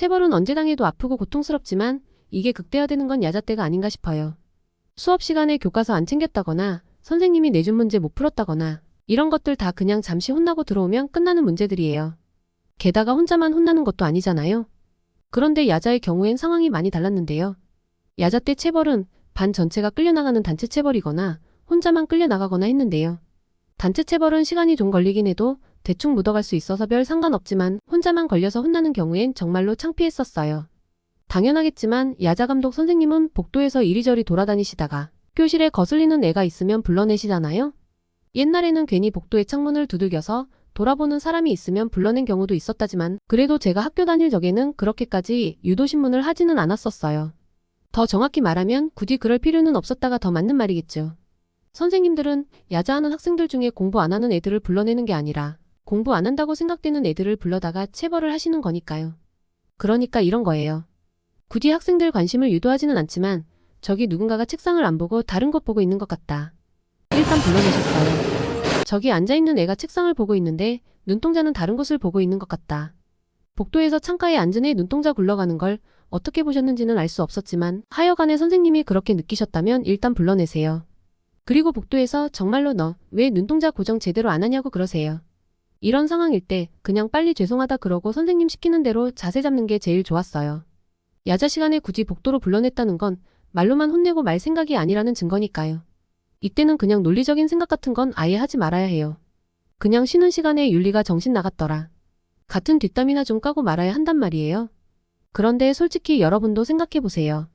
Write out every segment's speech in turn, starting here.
체벌은 언제 당해도 아프고 고통스럽지만 이게 극대화되는 건 야자 때가 아닌가 싶어요. 수업 시간에 교과서 안 챙겼다거나 선생님이 내준 문제 못 풀었다거나 이런 것들 다 그냥 잠시 혼나고 들어오면 끝나는 문제들이에요. 게다가 혼자만 혼나는 것도 아니잖아요. 그런데 야자의 경우엔 상황이 많이 달랐는데요. 야자 때 체벌은 반 전체가 끌려나가는 단체 체벌이거나 혼자만 끌려나가거나 했는데요. 단체 체벌은 시간이 좀 걸리긴 해도 대충 묻어갈 수 있어서 별 상관없지만 혼자만 걸려서 혼나는 경우엔 정말로 창피했었어요. 당연하겠지만 야자 감독 선생님은 복도에서 이리저리 돌아다니시다가 교실에 거슬리는 애가 있으면 불러내시잖아요. 옛날에는 괜히 복도의 창문을 두들겨서 돌아보는 사람이 있으면 불러낸 경우도 있었다지만 그래도 제가 학교 다닐 적에는 그렇게까지 유도신문을 하지는 않았었어요. 더 정확히 말하면 굳이 그럴 필요는 없었다가 더 맞는 말이겠죠. 선생님들은 야자하는 학생들 중에 공부 안 하는 애들을 불러내는 게 아니라 공부 안 한다고 생각되는 애들을 불러다가 체벌을 하시는 거니까요. 그러니까 이런 거예요. 굳이 학생들 관심을 유도하지는 않지만 저기 누군가가 책상을 안 보고 다른 곳 보고 있는 것 같다. 일단 불러내셨어요. 저기 앉아있는 애가 책상을 보고 있는데 눈동자는 다른 곳을 보고 있는 것 같다. 복도에서 창가에 앉은 애 눈동자 굴러가는 걸 어떻게 보셨는지는 알 수 없었지만 하여간에 선생님이 그렇게 느끼셨다면 일단 불러내세요. 그리고 복도에서 정말로 너 왜 눈동자 고정 제대로 안 하냐고 그러세요. 이런 상황일 때 그냥 빨리 죄송하다 그러고 선생님 시키는 대로 자세 잡는 게 제일 좋았어요. 야자 시간에 굳이 복도로 불러냈다는 건 말로만 혼내고 말 생각이 아니라는 증거니까요. 이때는 그냥 논리적인 생각 같은 건 아예 하지 말아야 해요. 그냥 쉬는 시간에 윤리가 정신 나갔더라. 같은 뒷담이나 좀 까고 말아야 한단 말이에요. 그런데 솔직히 여러분도 생각해보세요.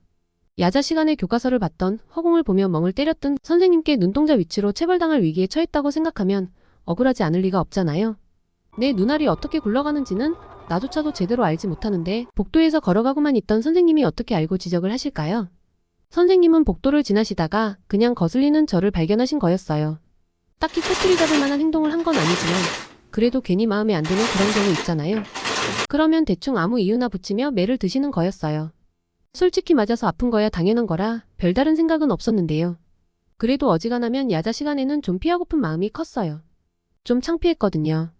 야자 시간에 교과서를 봤던 허공을 보며 멍을 때렸던 선생님께 눈동자 위치로 체벌당할 위기에 처했다고 생각하면 억울하지 않을 리가 없잖아요. 내 눈알이 어떻게 굴러가는지는 나조차도 제대로 알지 못하는데 복도에서 걸어가고만 있던 선생님이 어떻게 알고 지적을 하실까요? 선생님은 복도를 지나시다가 그냥 거슬리는 저를 발견하신 거였어요. 딱히 꼬투리 잡을 만한 행동을 한 건 아니지만 그래도 괜히 마음에 안 드는 그런 경우 있잖아요. 그러면 대충 아무 이유나 붙이며 매를 드시는 거였어요. 솔직히 맞아서 아픈 거야 당연한 거라 별다른 생각은 없었는데요. 그래도 어지간하면 야자 시간에는 좀 피하고픈 마음이 컸어요. 좀 창피했거든요.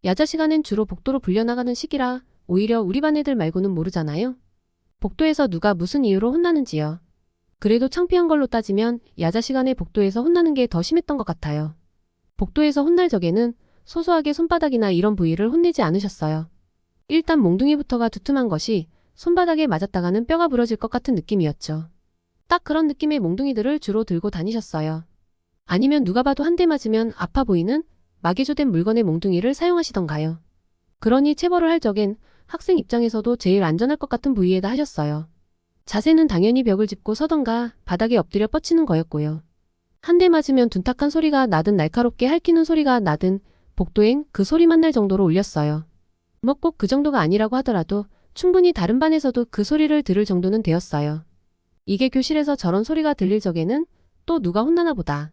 야자 시간엔 주로 복도로 불려나가는 시기라 오히려 우리 반 애들 말고는 모르잖아요. 복도에서 누가 무슨 이유로 혼나는지요. 그래도 창피한 걸로 따지면 야자 시간에 복도에서 혼나는 게 더 심했던 것 같아요. 복도에서 혼날 적에는 소소하게 손바닥이나 이런 부위를 혼내지 않으셨어요. 일단 몽둥이부터가 두툼한 것이 손바닥에 맞았다가는 뼈가 부러질 것 같은 느낌이었죠. 딱 그런 느낌의 몽둥이들을 주로 들고 다니셨어요. 아니면 누가 봐도 한 대 맞으면 아파 보이는 마개조된 물건의 몽둥이를 사용하시던가요. 그러니 체벌을 할 적엔 학생 입장에서도 제일 안전할 것 같은 부위에다 하셨어요. 자세는 당연히 벽을 짚고 서던가 바닥에 엎드려 뻗치는 거였고요. 한 대 맞으면 둔탁한 소리가 나든 날카롭게 핥히는 소리가 나든 복도엔 그 소리만 날 정도로 울렸어요. 뭐 꼭 그 정도가 아니라고 하더라도 충분히 다른 반에서도 그 소리를 들을 정도는 되었어요. 이게 교실에서 저런 소리가 들릴 적에는 또 누가 혼나나 보다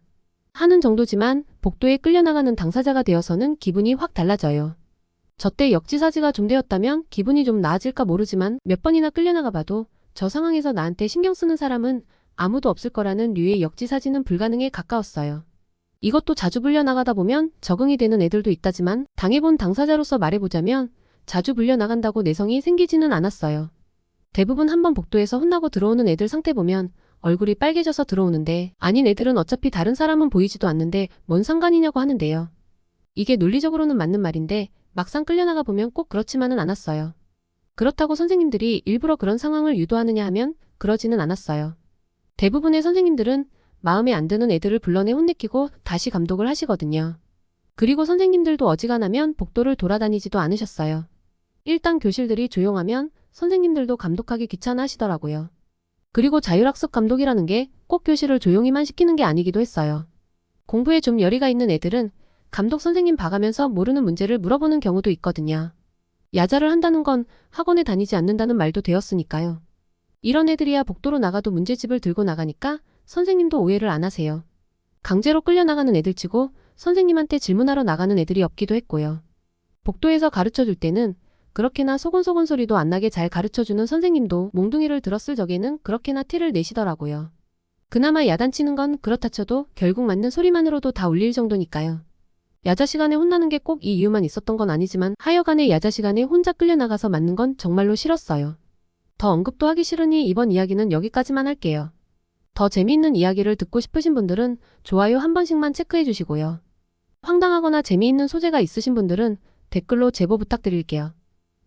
하는 정도지만 복도에 끌려나가는 당사자가 되어서는 기분이 확 달라져요. 저때 역지사지가 좀 되었다면 기분이 좀 나아질까 모르지만 몇 번이나 끌려나가 봐도 저 상황에서 나한테 신경 쓰는 사람은 아무도 없을 거라는 류의 역지사지는 불가능에 가까웠어요. 이것도 자주 불려나가다 보면 적응이 되는 애들도 있다지만 당해본 당사자로서 말해보자면 자주 불려나간다고 내성이 생기지는 않았어요. 대부분 한번 복도에서 혼나고 들어오는 애들 상태 보면 얼굴이 빨개져서 들어오는데 아닌 애들은 어차피 다른 사람은 보이지도 않는데 뭔 상관이냐고 하는데요. 이게 논리적으로는 맞는 말인데 막상 끌려나가 보면 꼭 그렇지만은 않았어요. 그렇다고 선생님들이 일부러 그런 상황을 유도하느냐 하면 그러지는 않았어요. 대부분의 선생님들은 마음에 안 드는 애들을 불러내 혼내키고 다시 감독을 하시거든요. 그리고 선생님들도 어지간하면 복도를 돌아다니지도 않으셨어요. 일단 교실들이 조용하면 선생님들도 감독하기 귀찮아 하시더라고요. 그리고 자율학습 감독이라는 게 꼭 교실을 조용히만 시키는 게 아니기도 했어요. 공부에 좀 열의가 있는 애들은 감독 선생님 봐가면서 모르는 문제를 물어보는 경우도 있거든요. 야자를 한다는 건 학원에 다니지 않는다는 말도 되었으니까요. 이런 애들이야 복도로 나가도 문제집을 들고 나가니까 선생님도 오해를 안 하세요. 강제로 끌려나가는 애들치고 선생님한테 질문하러 나가는 애들이 없기도 했고요. 복도에서 가르쳐줄 때는 그렇게나 소곤소곤 소리도 안 나게 잘 가르쳐주는 선생님도 몽둥이를 들었을 적에는 그렇게나 티를 내시더라고요. 그나마 야단치는 건 그렇다 쳐도 결국 맞는 소리만으로도 다 울릴 정도니까요. 야자 시간에 혼나는 게 꼭 이 이유만 있었던 건 아니지만 하여간에 야자 시간에 혼자 끌려나가서 맞는 건 정말로 싫었어요. 더 언급도 하기 싫으니 이번 이야기는 여기까지만 할게요. 더 재미있는 이야기를 듣고 싶으신 분들은 좋아요 한 번씩만 체크해 주시고요. 황당하거나 재미있는 소재가 있으신 분들은 댓글로 제보 부탁드릴게요.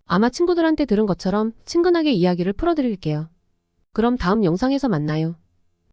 아마 친구들한테 들은 것처럼 친근하게 이야기를 풀어드릴게요. 그럼 다음 영상에서 만나요.